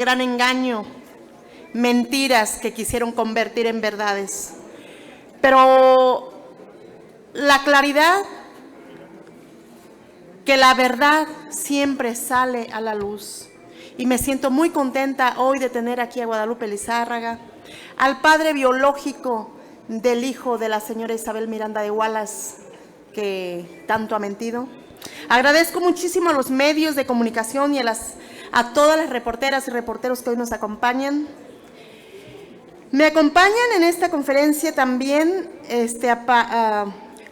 gran engaño, mentiras que quisieron convertir en verdades. Pero la claridad, que la verdad siempre sale a la luz. Y me siento muy contenta hoy de tener aquí a Guadalupe Lizárraga, al padre biológico del hijo de la señora Isabel Miranda de Wallace, que tanto ha mentido. Agradezco muchísimo a los medios de comunicación y a todas las reporteras y reporteros que hoy nos acompañan. Me acompañan en esta conferencia también a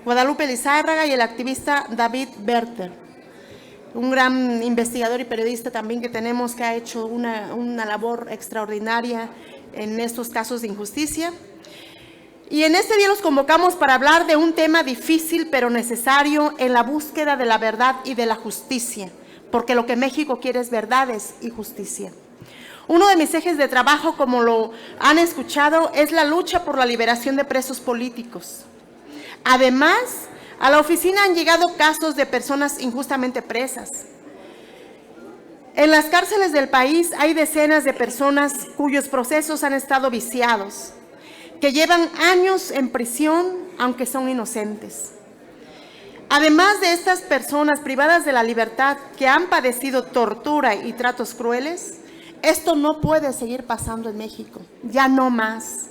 Guadalupe Lizárraga y el activista David Berter, un gran investigador y periodista también que tenemos, que ha hecho una labor extraordinaria en estos casos de injusticia. Y en este día los convocamos para hablar de un tema difícil pero necesario en la búsqueda de la verdad y de la justicia, porque lo que México quiere es verdades y justicia. Uno de mis ejes de trabajo, como lo han escuchado, es la lucha por la liberación de presos políticos. Además, a la oficina han llegado casos de personas injustamente presas. En las cárceles del país hay decenas de personas cuyos procesos han estado viciados, que llevan años en prisión aunque son inocentes. Además de estas personas privadas de la libertad que han padecido tortura y tratos crueles, esto no puede seguir pasando en México, ya no más.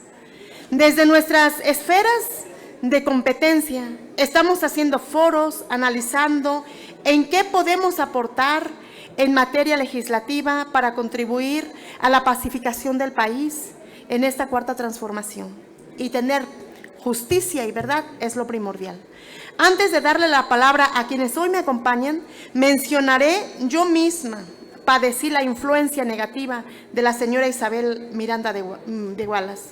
Desde nuestras esferas de competencia estamos haciendo foros, analizando en qué podemos aportar en materia legislativa para contribuir a la pacificación del país en esta cuarta transformación. Y tener justicia y verdad es lo primordial. Antes de darle la palabra a quienes hoy me acompañan, mencionaré yo misma padecí la influencia negativa de la señora Isabel Miranda de Wallace,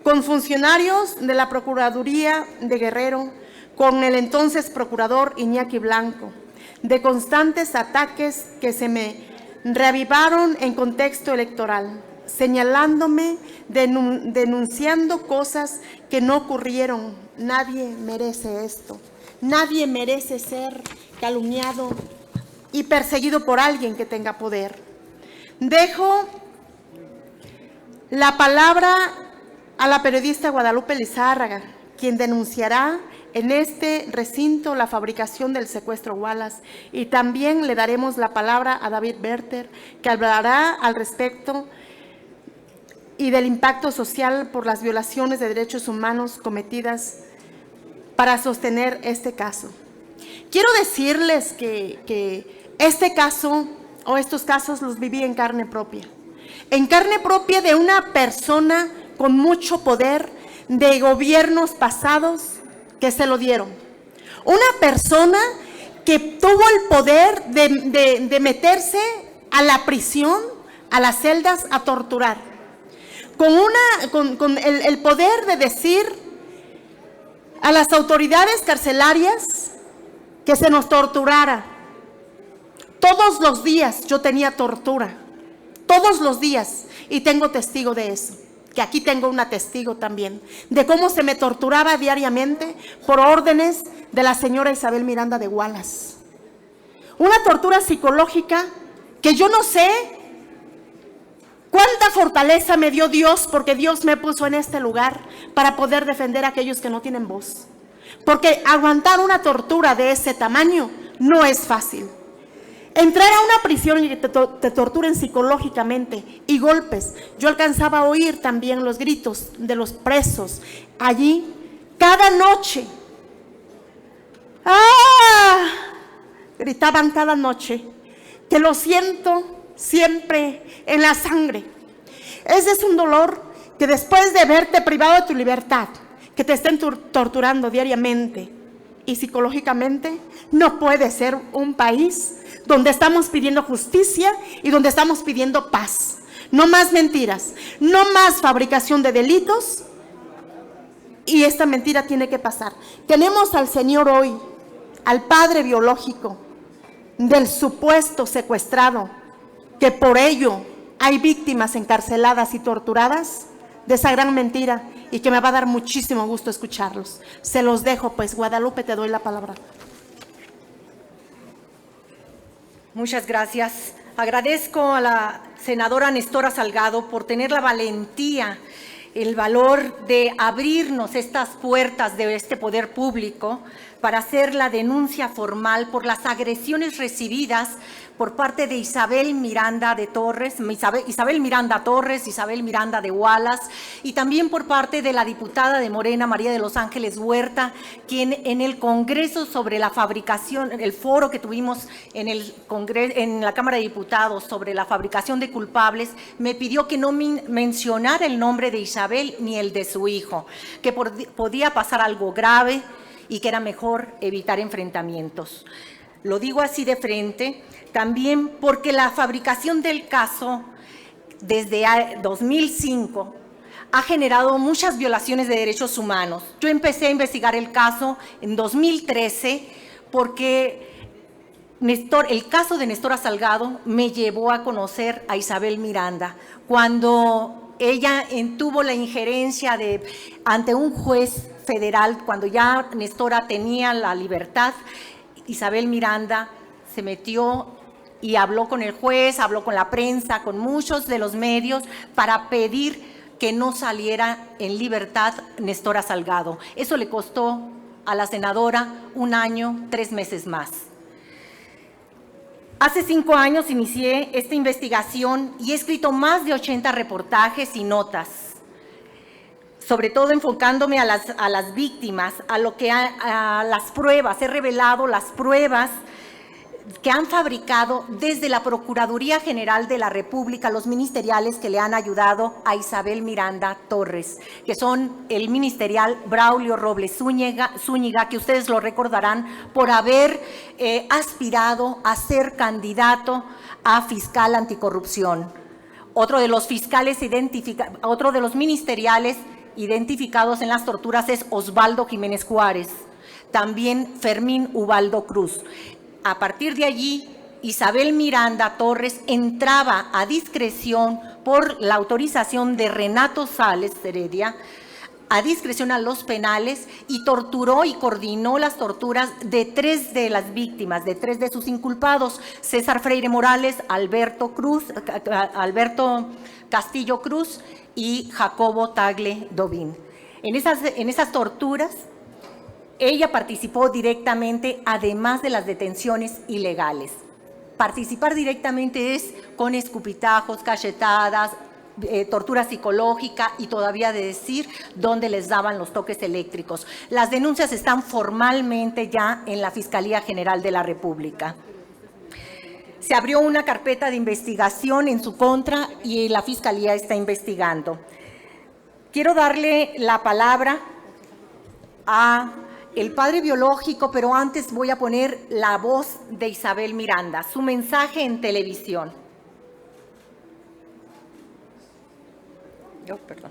con funcionarios de la Procuraduría de Guerrero, con el entonces procurador Iñaki Blanco, de constantes ataques que se me reavivaron en contexto electoral, señalándome, denunciando cosas que no ocurrieron. Nadie merece esto, nadie merece ser calumniado y perseguido por alguien que tenga poder. Dejo la palabra a la periodista Guadalupe Lizárraga, quien denunciará en este recinto la fabricación del secuestro Wallace, y también le daremos la palabra a David Berter, que hablará al respecto y del impacto social por las violaciones de derechos humanos cometidas para sostener este caso. Quiero decirles que este caso o estos casos los viví en carne propia de una persona con mucho poder de gobiernos pasados que se lo dieron. Una persona que tuvo el poder de meterse a la prisión, a las celdas, a torturar. Con el poder de decir a las autoridades carcelarias que se nos torturara. Todos los días yo tenía tortura, todos los días, y tengo testigo de eso, que aquí tengo una testigo también, de cómo se me torturaba diariamente por órdenes de la señora Isabel Miranda de Wallace. Una tortura psicológica que yo no sé cuánta fortaleza me dio Dios, porque Dios me puso en este lugar para poder defender a aquellos que no tienen voz. Porque aguantar una tortura de ese tamaño no es fácil. Entrar a una prisión y que te torturen psicológicamente y golpes. Yo alcanzaba a oír también los gritos de los presos allí cada noche. ¡Ah! Gritaban cada noche, que lo siento siempre en la sangre. Ese es un dolor que después de verte privado de tu libertad, que te estén torturando diariamente y psicológicamente, no puede ser un país donde estamos pidiendo justicia y donde estamos pidiendo paz. No más mentiras, no más fabricación de delitos, y esta mentira tiene que pasar. Tenemos al Señor hoy, al padre biológico del supuesto secuestrado, que por ello hay víctimas encarceladas y torturadas de esa gran mentira, y que me va a dar muchísimo gusto escucharlos. Se los dejo, pues. Guadalupe, te doy la palabra. Muchas gracias Agradezco a la senadora Nestora Salgado por tener la valentía, el valor de abrirnos estas puertas de este poder público para hacer la denuncia formal por las agresiones recibidas por parte de Isabel Miranda de Torres, Isabel Miranda de Wallace, y también por parte de la diputada de Morena, María de los Ángeles Huerta, quien en el Congreso sobre la fabricación, el foro que tuvimos en el Congreso, en la Cámara de Diputados sobre la fabricación de culpables, me pidió que no mencionara el nombre de Isabel ni el de su hijo, que podía pasar algo grave y que era mejor evitar enfrentamientos. Lo digo así de frente, también porque la fabricación del caso desde 2005 ha generado muchas violaciones de derechos humanos. Yo empecé a investigar el caso en 2013 porque el caso de Nestora Salgado me llevó a conocer a Isabel Miranda, cuando ella tuvo la injerencia ante un juez federal, cuando ya Nestora tenía la libertad. Isabel Miranda se metió y habló con el juez, habló con la prensa, con muchos de los medios para pedir que no saliera en libertad Nestora Salgado. Eso le costó a la senadora 1 año, 3 meses más. Hace 5 años inicié esta investigación y he escrito más de 80 reportajes y notas, sobre todo enfocándome a las víctimas, a las pruebas. He revelado las pruebas que han fabricado desde la Procuraduría General de la República, los ministeriales que le han ayudado a Isabel Miranda Torres, que son el ministerial Braulio Robles Zúñiga, que ustedes lo recordarán por haber aspirado a ser candidato a fiscal anticorrupción. Otro de los ministeriales identificados en las torturas es Osvaldo Jiménez Juárez, también Fermín Ubaldo Cruz. A partir de allí, Isabel Miranda Torres entraba a discreción por la autorización de Renato Sales Heredia, a discreción a los penales, y torturó y coordinó las torturas de 3 de las víctimas, de 3 de sus inculpados: César Freire Morales, Alberto Castillo Cruz y Jacobo Tagle Dobín. En esas torturas, ella participó directamente, además de las detenciones ilegales. Participar directamente es con escupitajos, cachetadas, tortura psicológica y todavía de decir dónde les daban los toques eléctricos. Las denuncias están formalmente ya en la Fiscalía General de la República. Se abrió una carpeta de investigación en su contra y la Fiscalía está investigando. Quiero darle la palabra a el padre biológico, pero antes voy a poner la voz de Isabel Miranda, su mensaje en televisión. Perdón.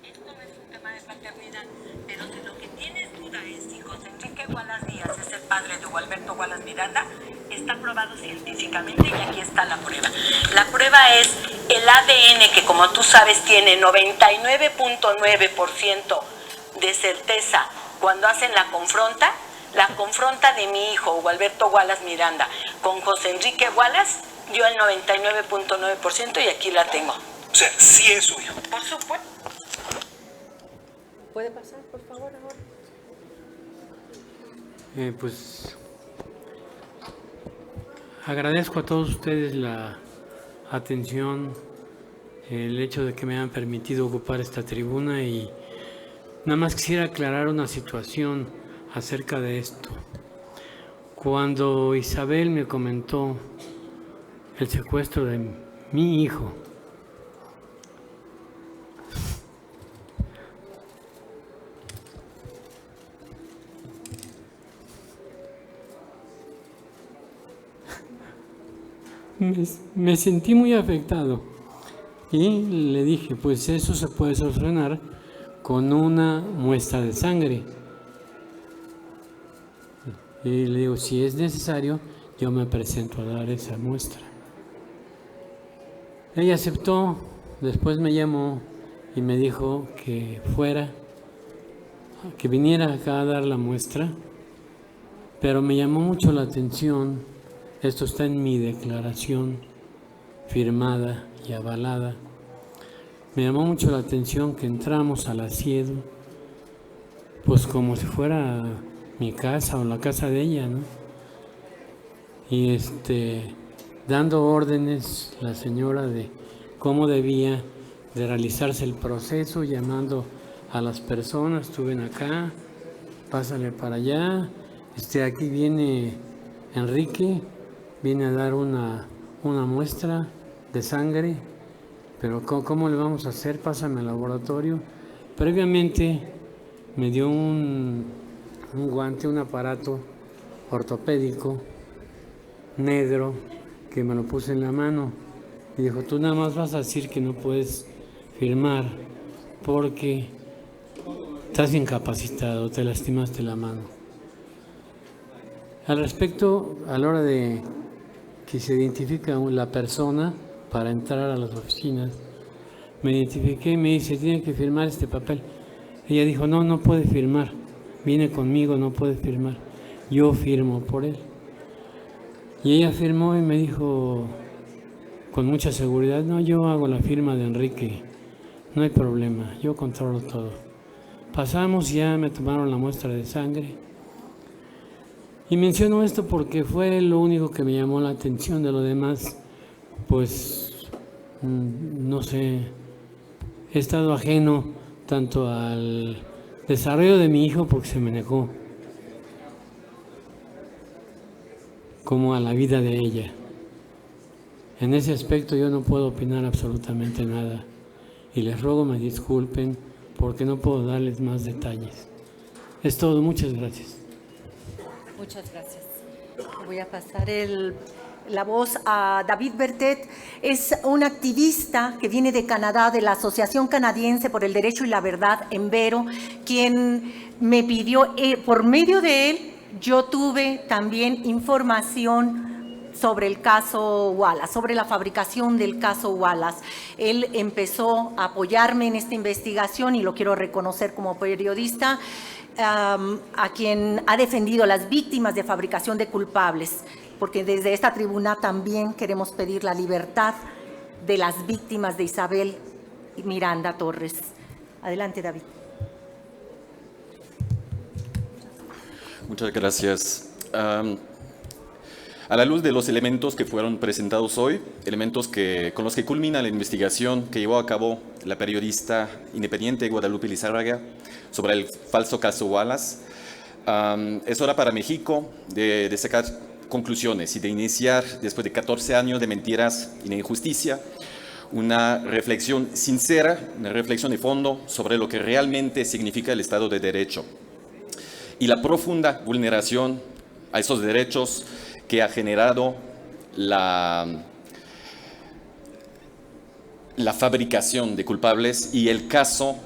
Esto no es un tema de paternidad, pero de lo que tienes duda es si José Enrique Wallace Díaz es el padre de Gualberto Wallace Miranda. Está probado científicamente y aquí está la prueba. La prueba es el ADN, que como tú sabes tiene 99.9% de certeza cuando hacen la confronta de mi hijo Gualberto Wallace Miranda con José Enrique Wallace dio el 99.9% y aquí la tengo. O sea, sí es suyo. Por supuesto. ¿Puede pasar, por favor, ahora? Pues agradezco a todos ustedes la atención, el hecho de que me hayan permitido ocupar esta tribuna, y nada más quisiera aclarar una situación acerca de esto. Cuando Isabel me comentó el secuestro de mi hijo, me sentí muy afectado y le dije, pues eso se puede solucionar con una muestra de sangre. Y le digo, si es necesario, yo me presento a dar esa muestra. Ella aceptó, después me llamó y me dijo que fuera, que viniera acá a dar la muestra, pero me llamó mucho la atención, esto está en mi declaración firmada y avalada, me llamó mucho la atención que entramos al asiedo, pues como si fuera mi casa o la casa de ella, ¿no? Y dando órdenes la señora de cómo debía de realizarse el proceso, llamando a las personas, tú ven acá, pásale para allá, aquí viene Enrique, viene a dar una muestra de sangre, pero ¿cómo le vamos a hacer? Pásame al laboratorio. Previamente me dio un guante, un aparato ortopédico negro que me lo puse en la mano y dijo, tú nada más vas a decir que no puedes firmar porque estás incapacitado, te lastimaste la mano. Al respecto, a la hora de que se identifica la persona para entrar a las oficinas, me identifiqué y me dice, tiene que firmar este papel. Ella dijo, no puede firmar, viene conmigo, no puede firmar, yo firmo por él. Y ella firmó y me dijo con mucha seguridad, no, yo hago la firma de Enrique, no hay problema, yo controlo todo. Pasamos, ya me tomaron la muestra de sangre. Y menciono esto porque fue lo único que me llamó la atención. De lo demás, pues, no sé, he estado ajeno tanto al desarrollo de mi hijo porque se me negó, como a la vida de ella. En ese aspecto yo no puedo opinar absolutamente nada y les ruego me disculpen porque no puedo darles más detalles. Es todo, muchas gracias. Muchas gracias. Voy a pasar la voz a David Bertet. Es un activista que viene de Canadá, de la Asociación Canadiense por el Derecho y la Verdad en Vero, quien me pidió, por medio de él, yo tuve también información sobre el caso Wallace, sobre la fabricación del caso Wallace. Él empezó a apoyarme en esta investigación y lo quiero reconocer como periodista, a quien ha defendido a las víctimas de fabricación de culpables, porque desde esta tribuna también queremos pedir la libertad de las víctimas de Isabel Miranda Torres. Adelante, David. Muchas gracias. A la luz de los elementos que fueron presentados hoy, elementos con los que culmina la investigación que llevó a cabo la periodista independiente Guadalupe Lizárraga sobre el falso caso Wallace, es hora para México de sacar conclusiones y de iniciar, después de 14 años de mentiras y de injusticia, una reflexión sincera, una reflexión de fondo sobre lo que realmente significa el Estado de Derecho y la profunda vulneración a esos derechos que ha generado la fabricación de culpables y el caso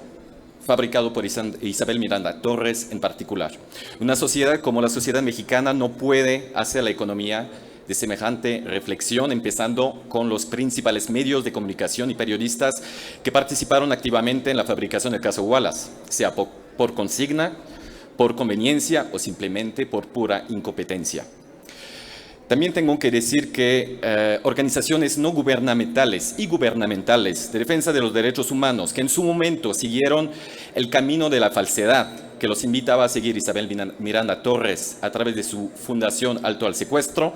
fabricado por Isabel Miranda Torres en particular. Una sociedad como la sociedad mexicana no puede hacer la economía de semejante reflexión, empezando con los principales medios de comunicación y periodistas que participaron activamente en la fabricación del caso Wallace, sea por consigna, por conveniencia o simplemente por pura incompetencia. También tengo que decir que organizaciones no gubernamentales y gubernamentales de defensa de los derechos humanos que en su momento siguieron el camino de la falsedad que los invitaba a seguir Isabel Miranda Torres a través de su fundación Alto al Secuestro,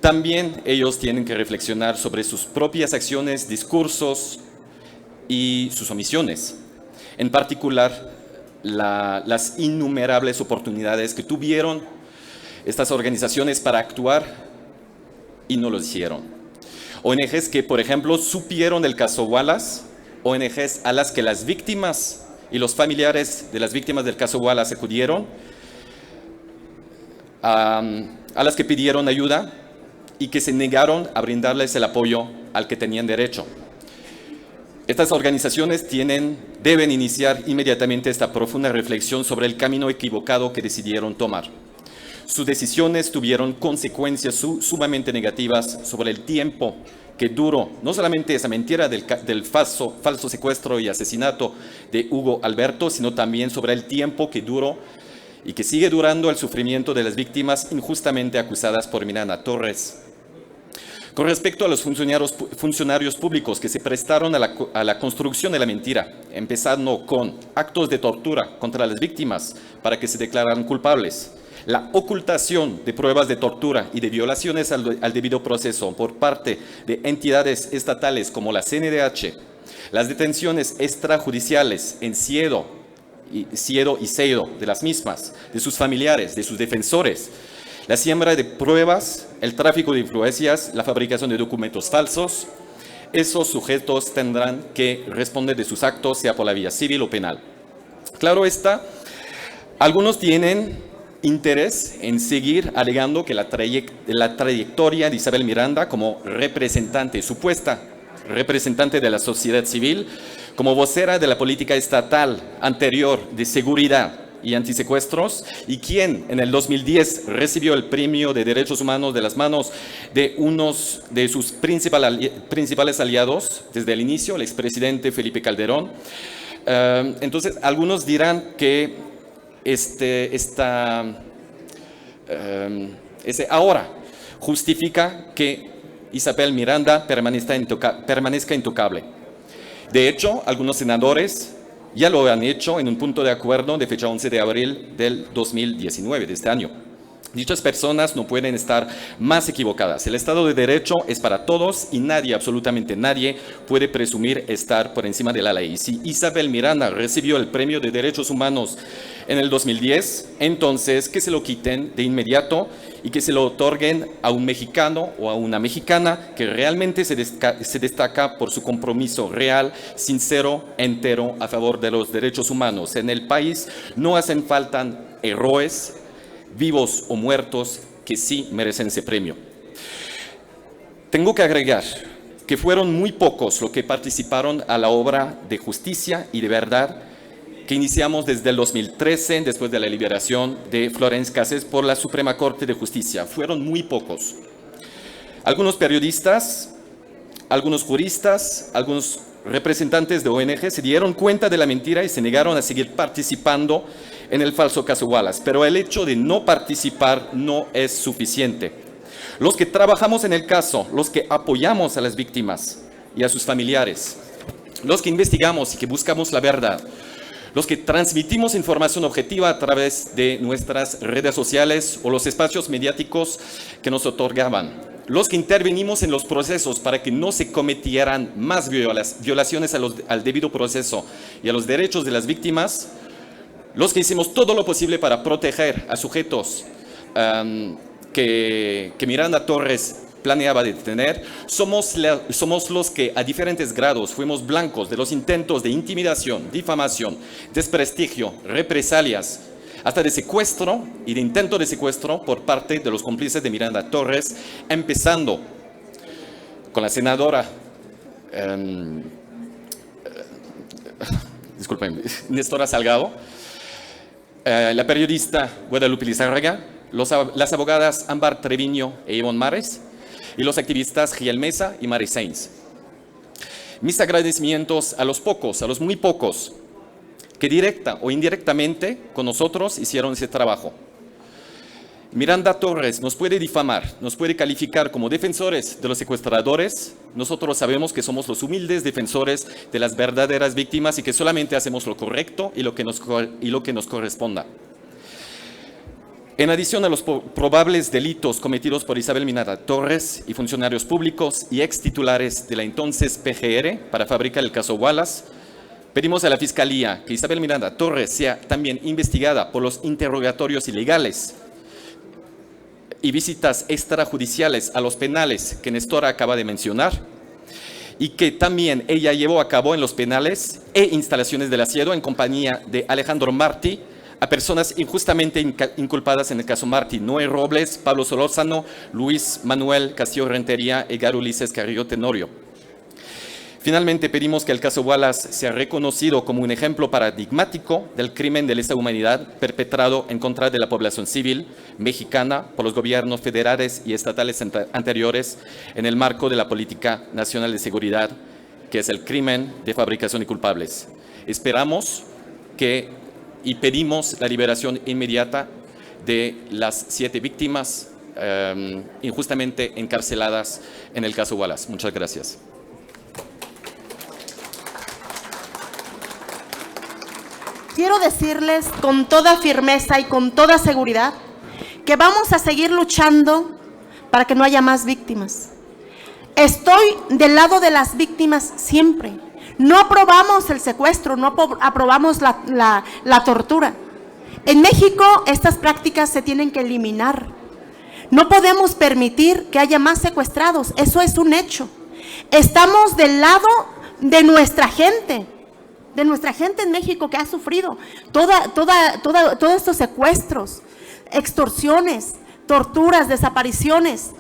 también ellos tienen que reflexionar sobre sus propias acciones, discursos y sus omisiones. En particular, las innumerables oportunidades que tuvieron estas organizaciones para actuar y no lo hicieron. ONGs que, por ejemplo, supieron del caso Wallace, ONGs a las que las víctimas y los familiares de las víctimas del caso Wallace acudieron, a las que pidieron ayuda y que se negaron a brindarles el apoyo al que tenían derecho. Estas organizaciones deben iniciar inmediatamente esta profunda reflexión sobre el camino equivocado que decidieron tomar. Sus decisiones tuvieron consecuencias sumamente negativas sobre el tiempo que duró no solamente esa mentira del falso secuestro y asesinato de Hugo Alberto, sino también sobre el tiempo que duró y que sigue durando el sufrimiento de las víctimas injustamente acusadas por Miranda Torres. Con respecto a los funcionarios públicos que se prestaron a la construcción de la mentira, empezando con actos de tortura contra las víctimas para que se declararan culpables, la ocultación de pruebas de tortura y de violaciones al debido proceso por parte de entidades estatales como la CNDH, las detenciones extrajudiciales en Siedo y Seido de las mismas, de sus familiares, de sus defensores, la siembra de pruebas, el tráfico de influencias, la fabricación de documentos falsos, esos sujetos tendrán que responder de sus actos, sea por la vía civil o penal. Claro está, algunos tienen interés en seguir alegando que la trayectoria de Isabel Miranda como representante, supuesta representante de la sociedad civil, como vocera de la política estatal anterior de seguridad y antisecuestros, y quien en el 2010 recibió el premio de derechos humanos de las manos de unos de sus principales aliados desde el inicio, el expresidente Felipe Calderón. Entonces, algunos dirán que ese ahora justifica que Isabel Miranda permanezca intocable. De hecho, algunos senadores ya lo han hecho en un punto de acuerdo de fecha 11 de abril del 2019, de este año. Dichas personas no pueden estar más equivocadas. El Estado de Derecho es para todos y nadie, absolutamente nadie, puede presumir estar por encima de la ley. Si Isabel Miranda recibió el Premio de Derechos Humanos en el 2010, entonces que se lo quiten de inmediato y que se lo otorguen a un mexicano o a una mexicana que realmente se destaca por su compromiso real, sincero, entero a favor de los derechos humanos. En el país no hacen falta héroes, vivos o muertos, que sí merecen ese premio. Tengo que agregar que fueron muy pocos los que participaron a la obra de justicia y de verdad que iniciamos desde el 2013, después de la liberación de Florence Cassés por la Suprema Corte de Justicia. Fueron muy pocos. Algunos periodistas, algunos juristas, algunos representantes de ONG se dieron cuenta de la mentira y se negaron a seguir participando en el falso caso Wallace, pero el hecho de no participar no es suficiente. Los que trabajamos en el caso, los que apoyamos a las víctimas y a sus familiares, los que investigamos y que buscamos la verdad, los que transmitimos información objetiva a través de nuestras redes sociales o los espacios mediáticos que nos otorgaban, los que intervenimos en los procesos para que no se cometieran más violaciones al debido proceso y a los derechos de las víctimas, los que hicimos todo lo posible para proteger a sujetos que Miranda Torres planeaba detener, somos los que a diferentes grados fuimos blancos de los intentos de intimidación, difamación, desprestigio, represalias, hasta de secuestro y de intento de secuestro por parte de los cómplices de Miranda Torres, empezando con la senadora Nestora Salgado, la periodista Guadalupe Lizárraga, las abogadas Ámbar Treviño e Ivonne Mares y los activistas Giel Mesa y Mari Sainz. Mis agradecimientos a los pocos, a los muy pocos, que directa o indirectamente con nosotros hicieron ese trabajo. Miranda Torres nos puede difamar, nos puede calificar como defensores de los secuestradores. Nosotros sabemos que somos los humildes defensores de las verdaderas víctimas y que solamente hacemos lo correcto y lo que nos corresponda. En adición a los probables delitos cometidos por Isabel Miranda Torres y funcionarios públicos y ex titulares de la entonces PGR para fabricar el caso Wallace, pedimos a la Fiscalía que Isabel Miranda Torres sea también investigada por los interrogatorios ilegales y visitas extrajudiciales a los penales que Nestora acaba de mencionar, y que también ella llevó a cabo en los penales e instalaciones del Asiedo en compañía de Alejandro Martí a personas injustamente inculpadas en el caso Martí: Noé Robles, Pablo Solórzano, Luis Manuel Castillo Rentería y Edgar Ulises Carrillo Tenorio. Finalmente, pedimos que el caso Wallace sea reconocido como un ejemplo paradigmático del crimen de lesa humanidad perpetrado en contra de la población civil mexicana por los gobiernos federales y estatales anteriores en el marco de la Política Nacional de Seguridad, que es el crimen de fabricación de culpables. Esperamos y pedimos la liberación inmediata de las 7 víctimas injustamente encarceladas en el caso Wallace. Muchas gracias. Quiero decirles con toda firmeza y con toda seguridad que vamos a seguir luchando para que no haya más víctimas. Estoy del lado de las víctimas siempre. No aprobamos el secuestro, no aprobamos la tortura. En México estas prácticas se tienen que eliminar. No podemos permitir que haya más secuestrados, eso es un hecho. Estamos del lado de nuestra gente en México que ha sufrido todos estos secuestros, extorsiones, torturas, desapariciones.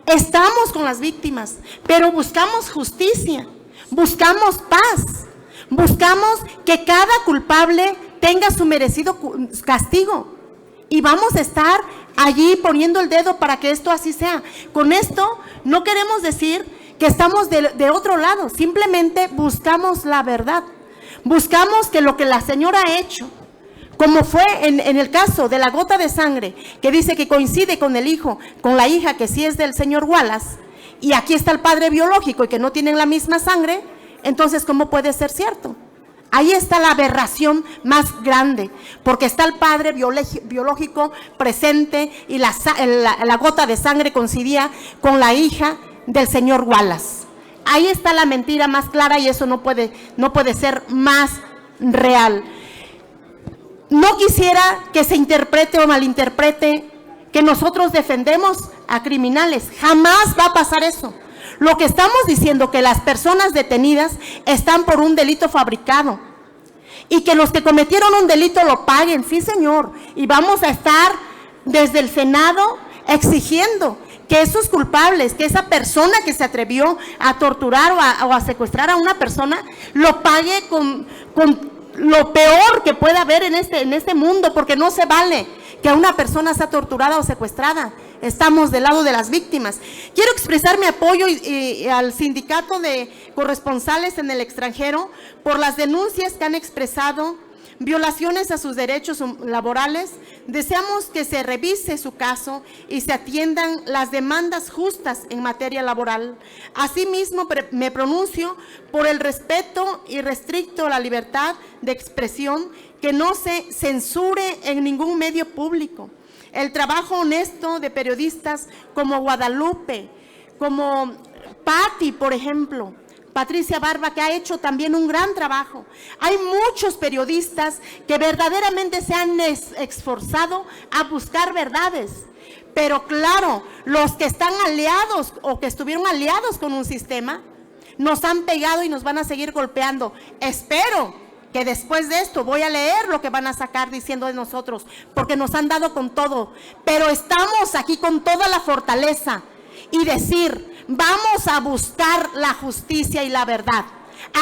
Estamos con las víctimas, pero buscamos justicia, buscamos paz, buscamos que cada culpable tenga su merecido castigo. Y vamos a estar allí poniendo el dedo para que esto así sea. Con esto no queremos decir que estamos de otro lado, simplemente buscamos la verdad. Buscamos que lo que la señora ha hecho, como fue en el caso de la gota de sangre, que dice que coincide con el hijo, con la hija que sí es del señor Wallace, y aquí está el padre biológico y que no tienen la misma sangre, entonces ¿cómo puede ser cierto? Ahí está la aberración más grande, porque está el padre biológico presente y la gota de sangre coincidía con la hija del señor Wallace. Ahí está la mentira más clara y eso no puede ser más real. No quisiera que se interprete o malinterprete que nosotros defendemos a criminales. Jamás va a pasar eso. Lo que estamos diciendo que las personas detenidas están por un delito fabricado y que los que cometieron un delito lo paguen, sí señor. Y vamos a estar desde el Senado exigiendo que esos culpables, que esa persona que se atrevió a torturar o a secuestrar a una persona, lo pague con lo peor que pueda haber en este mundo, porque no se vale que a una persona sea torturada o secuestrada. Estamos del lado de las víctimas. Quiero expresar mi apoyo al sindicato de corresponsales en el extranjero por las denuncias que han expresado, violaciones a sus derechos laborales. Deseamos que se revise su caso y se atiendan las demandas justas en materia laboral. Asimismo, me pronuncio por el respeto irrestricto a la libertad de expresión, que no se censure en ningún medio público. El trabajo honesto de periodistas como Guadalupe, como Patti, por ejemplo, Patricia Barba, que ha hecho también un gran trabajo. Hay muchos periodistas que verdaderamente se han esforzado a buscar verdades. Pero claro, los que están aliados o que estuvieron aliados con un sistema, nos han pegado y nos van a seguir golpeando. Espero que después de esto voy a leer lo que van a sacar diciendo de nosotros, porque nos han dado con todo. Pero estamos aquí con toda la fortaleza y decir: vamos a buscar la justicia y la verdad.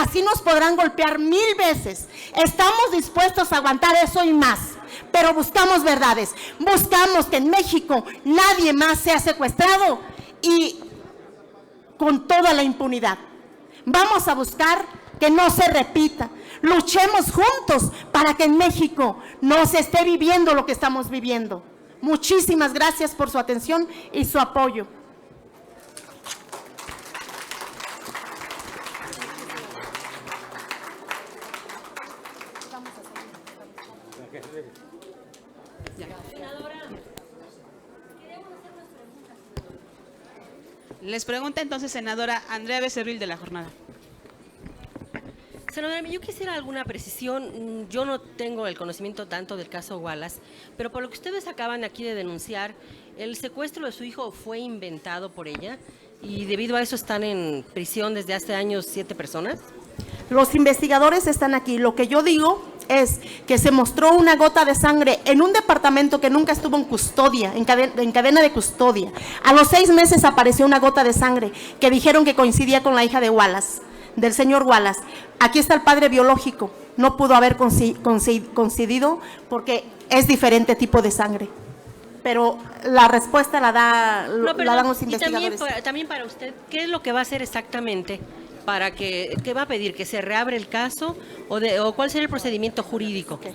Así nos podrán golpear 1000 veces. Estamos dispuestos a aguantar eso y más. Pero buscamos verdades. Buscamos que en México nadie más sea secuestrado y con toda la impunidad. Vamos a buscar que no se repita. Luchemos juntos para que en México no se esté viviendo lo que estamos viviendo. Muchísimas gracias por su atención y su apoyo. Les pregunta entonces, senadora Andrea Becerril, de La Jornada. Senadora, yo quisiera alguna precisión. Yo no tengo el conocimiento tanto del caso Wallace, pero por lo que ustedes acaban aquí de denunciar, el secuestro de su hijo fue inventado por ella y debido a eso están en prisión desde hace años 7 personas. Los investigadores están aquí. Lo que yo digo es que se mostró una gota de sangre en un departamento que nunca estuvo en custodia, en cadena de custodia. A los 6 meses apareció una gota de sangre que dijeron que coincidía con la hija de Wallace. del señor Wallace. Aquí está el padre biológico, no pudo haber coincidido porque es diferente tipo de sangre. Pero la respuesta la dan los investigadores. Y también para usted, ¿qué es lo que va a hacer exactamente para qué va a pedir? ¿Que se reabra el caso o cuál será el procedimiento jurídico? Okay.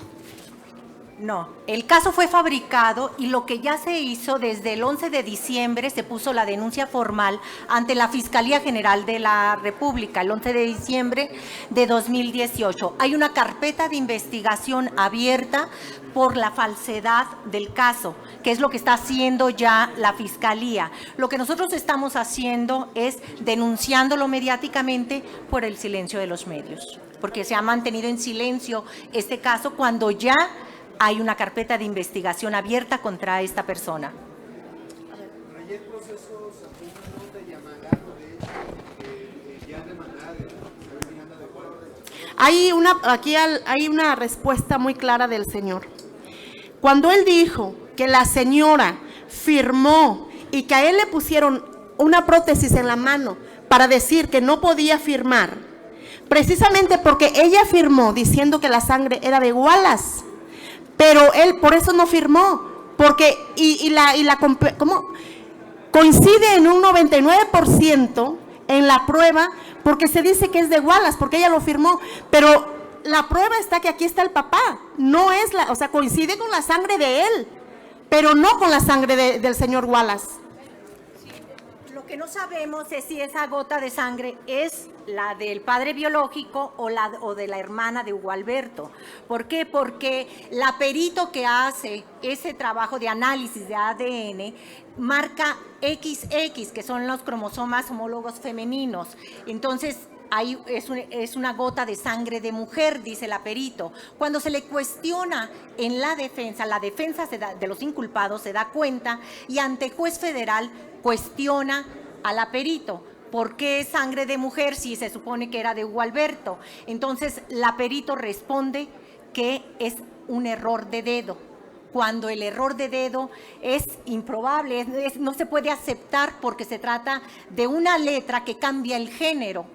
No, el caso fue fabricado y lo que ya se hizo desde el 11 de diciembre se puso la denuncia formal ante la Fiscalía General de la República, el 11 de diciembre de 2018. Hay una carpeta de investigación abierta por la falsedad del caso, que es lo que está haciendo ya la Fiscalía. Lo que nosotros estamos haciendo es denunciándolo mediáticamente por el silencio de los medios, porque se ha mantenido en silencio este caso cuando ya hay una carpeta de investigación abierta contra esta persona. Hay una respuesta muy clara del señor. Cuando él dijo que la señora firmó y que a él le pusieron una prótesis en la mano para decir que no podía firmar, precisamente porque ella firmó diciendo que la sangre era de Wallace. Pero él por eso no firmó, porque ¿cómo? Coincide en un 99% en la prueba, porque se dice que es de Wallace, porque ella lo firmó, pero la prueba está que aquí está el papá, no es o sea, coincide con la sangre de él, pero no con la sangre del señor Wallace. Lo que no sabemos es si esa gota de sangre es la del padre biológico o de la hermana de Hugo Alberto. ¿Por qué? Porque la perito que hace ese trabajo de análisis de ADN marca XX, que son los cromosomas homólogos femeninos. Entonces, ahí es una gota de sangre de mujer, dice la perito. Cuando se le cuestiona en la defensa de los inculpados se da cuenta y ante juez federal cuestiona a la perito. ¿Por qué es sangre de mujer si se supone que era de Hugo Alberto? Entonces, la perito responde que es un error de dedo. Cuando el error de dedo es improbable, no se puede aceptar porque se trata de una letra que cambia el género.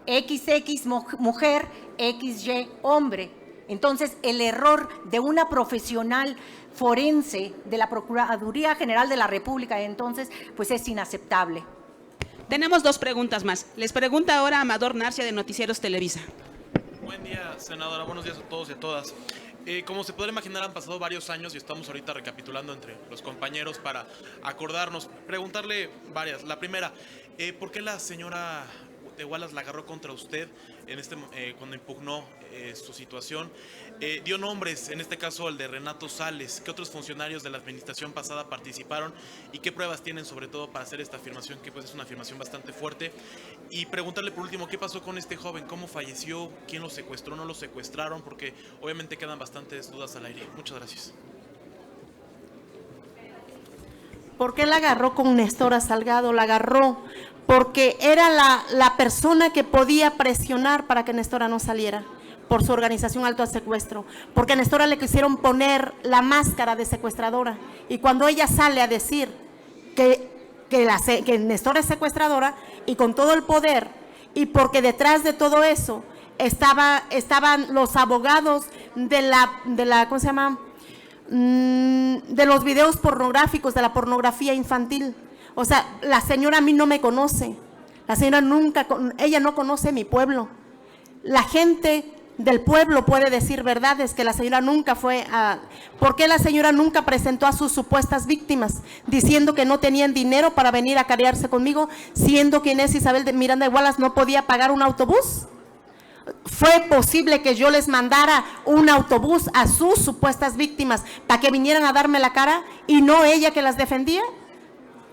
XX mujer, XY hombre. Entonces, el error de una profesional forense de la Procuraduría General de la República, entonces, pues es inaceptable. Tenemos dos preguntas más. Les pregunta ahora Amador Narcia de Noticieros Televisa. Buen día, senadora. Buenos días a todos y a todas. Como se podrá imaginar, han pasado varios años y estamos ahorita recapitulando entre los compañeros para acordarnos, preguntarle varias. La primera, ¿por qué la señora de Wallace la agarró contra usted cuando impugnó su situación? Dio nombres, en este caso el de Renato Sales. ¿Qué otros funcionarios de la administración pasada participaron y qué pruebas tienen sobre todo para hacer esta afirmación, que pues es una afirmación bastante fuerte? Y preguntarle por último, ¿qué pasó con este joven? ¿Cómo falleció? ¿Quién lo secuestró? ¿No lo secuestraron? Porque obviamente quedan bastantes dudas al aire. Muchas gracias. ¿Por qué la agarró con Nestora Salgado? La agarró porque era la persona que podía presionar para que Nestora no saliera, por su organización Alto al Secuestro, porque a Nestora le quisieron poner la máscara de secuestradora, y cuando ella sale a decir que Nestora es secuestradora y con todo el poder, y porque detrás de todo eso estaban los abogados de la ¿cómo se llama?, de los videos pornográficos, de la pornografía infantil. O sea, la señora a mí no me conoce, la señora ella no conoce mi pueblo. La gente del pueblo puede decir verdades, que la señora nunca fue a... ¿Por qué la señora nunca presentó a sus supuestas víctimas diciendo que no tenían dinero para venir a carearse conmigo, siendo que Inés Isabel de Miranda de Wallace no podía pagar un autobús? ¿Fue posible que yo les mandara un autobús a sus supuestas víctimas para que vinieran a darme la cara y no ella que las defendía?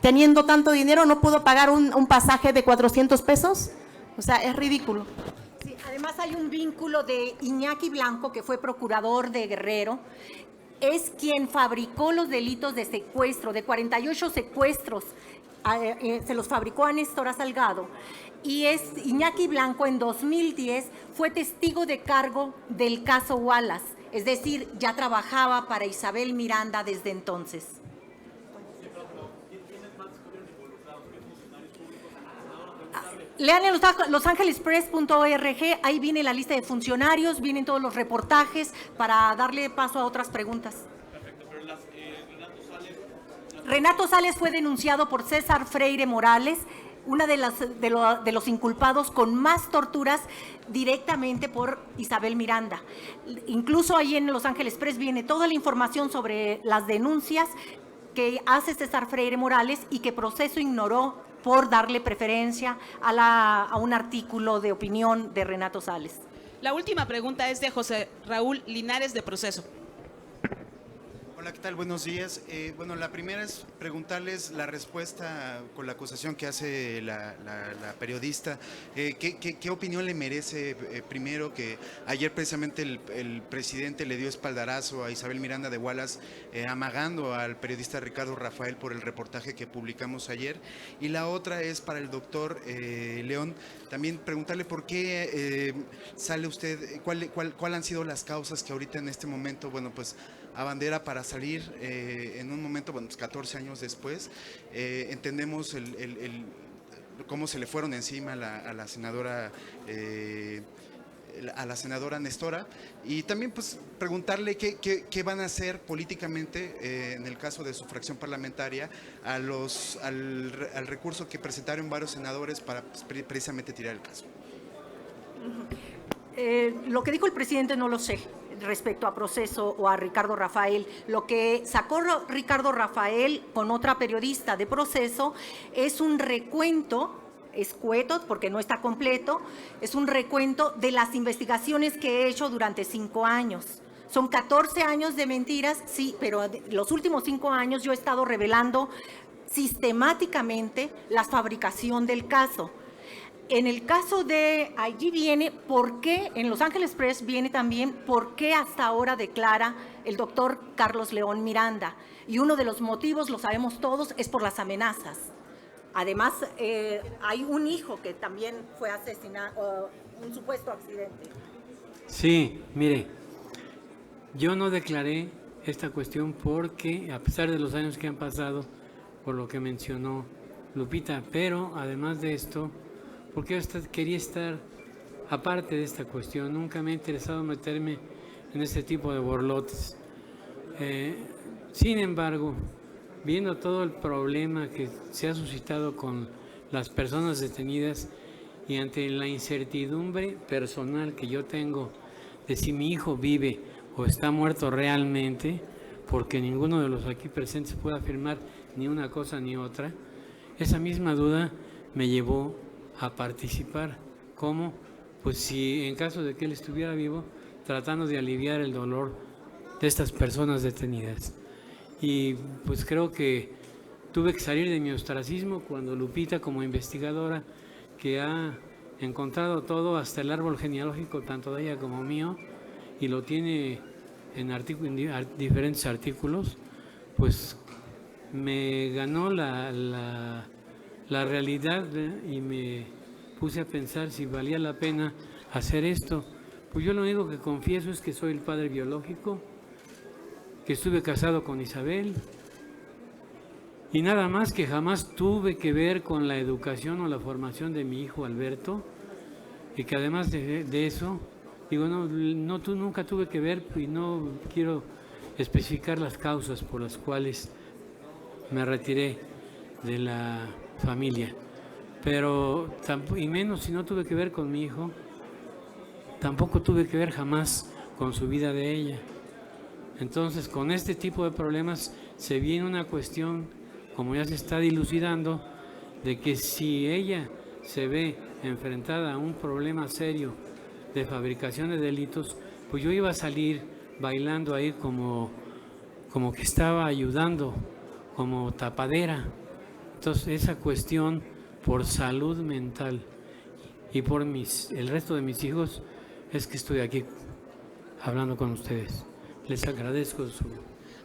Teniendo tanto dinero, ¿no pudo pagar un pasaje de 400 pesos? O sea, es ridículo. Sí, además hay un vínculo de Iñaki Blanco, que fue procurador de Guerrero, es quien fabricó los delitos de secuestro, de 48 secuestros, se los fabricó a Nestora Salgado, y Iñaki Blanco en 2010 fue testigo de cargo del caso Wallace, es decir, ya trabajaba para Isabel Miranda desde entonces. Lean en losangelespress.org, ahí viene la lista de funcionarios, vienen todos los reportajes para darle paso a otras preguntas. Perfecto, pero Renato Sales fue denunciado por César Freire Morales, una de los inculpados con más torturas directamente por Isabel Miranda. Incluso ahí en Los Ángeles Press viene toda la información sobre las denuncias que hace César Freire Morales y que Proceso ignoró por darle preferencia a un artículo de opinión de Renato Sales. La última pregunta es de José Raúl Linares de Proceso. Hola, ¿qué tal? Buenos días. Bueno, la primera es preguntarles la respuesta con la acusación que hace la periodista. ¿Qué opinión le merece, primero, que ayer precisamente el presidente le dio espaldarazo a Isabel Miranda de Wallace, amagando al periodista Ricardo Rafael por el reportaje que publicamos ayer? Y la otra es para el doctor León, también preguntarle por qué sale usted, cuál han sido las causas que ahorita en este momento, bueno, pues abandera para salir en un momento, bueno, pues 14 años después. Entendemos cómo se le fueron encima a la senadora Nestora, y también pues preguntarle qué van a hacer políticamente en el caso de su fracción parlamentaria al recurso que presentaron varios senadores para pues, precisamente tirar el caso. Lo que dijo el presidente no lo sé respecto a Proceso o a Ricardo Rafael. Lo que sacó Ricardo Rafael con otra periodista de Proceso es un recuento, escueto porque no está completo, es un recuento de las investigaciones que he hecho durante 5 años. Son 14 años de mentiras, sí, pero los últimos 5 años yo he estado revelando sistemáticamente la fabricación del caso. En el caso de, allí viene por qué, en Los Ángeles Press viene también por qué hasta ahora declara el doctor Carlos León Miranda. Y uno de los motivos, lo sabemos todos, es por las amenazas. Además, hay un hijo que también fue asesinado, un supuesto accidente. Sí, mire, yo no declaré esta cuestión porque, a pesar de los años que han pasado, por lo que mencionó Lupita, pero además de esto, porque yo quería estar aparte de esta cuestión, nunca me ha interesado meterme en este tipo de borlotes. Sin embargo, viendo todo el problema que se ha suscitado con las personas detenidas y ante la incertidumbre personal que yo tengo de si mi hijo vive o está muerto realmente, porque ninguno de los aquí presentes puede afirmar ni una cosa ni otra, esa misma duda me llevó a participar. ¿Cómo? Pues si en caso de que él estuviera vivo, tratando de aliviar el dolor de estas personas detenidas. Y pues creo que tuve que salir de mi ostracismo cuando Lupita, como investigadora, que ha encontrado todo, hasta el árbol genealógico, tanto de ella como mío, y lo tiene en diferentes artículos, pues me ganó la realidad y me puse a pensar si valía la pena hacer esto. Pues yo lo único que confieso es que soy el padre biológico, que estuve casado con Isabel y nada más, que jamás tuve que ver con la educación o la formación de mi hijo Alberto, y que además de eso, digo, nunca tuve que ver, y no quiero especificar las causas por las cuales me retiré de la familia, pero y menos si no tuve que ver con mi hijo, tampoco tuve que ver jamás con su vida de ella. Entonces, con este tipo de problemas se viene una cuestión, como ya se está dilucidando, de que si ella se ve enfrentada a un problema serio de fabricación de delitos, pues yo iba a salir bailando ahí como que estaba ayudando, como tapadera. Entonces, esa cuestión por salud mental y por el resto de mis hijos es que estoy aquí hablando con ustedes. Les agradezco su...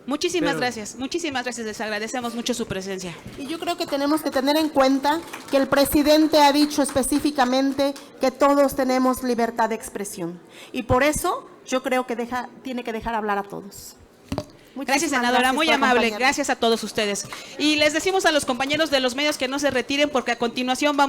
Muchísimas gracias, les agradecemos mucho su presencia. Y yo creo que tenemos que tener en cuenta que el presidente ha dicho específicamente que todos tenemos libertad de expresión. Y por eso yo creo que tiene que dejar hablar a todos. Gracias, senadora, muy amable. Gracias a todos ustedes. Y les decimos a los compañeros de los medios que no se retiren, porque a continuación vamos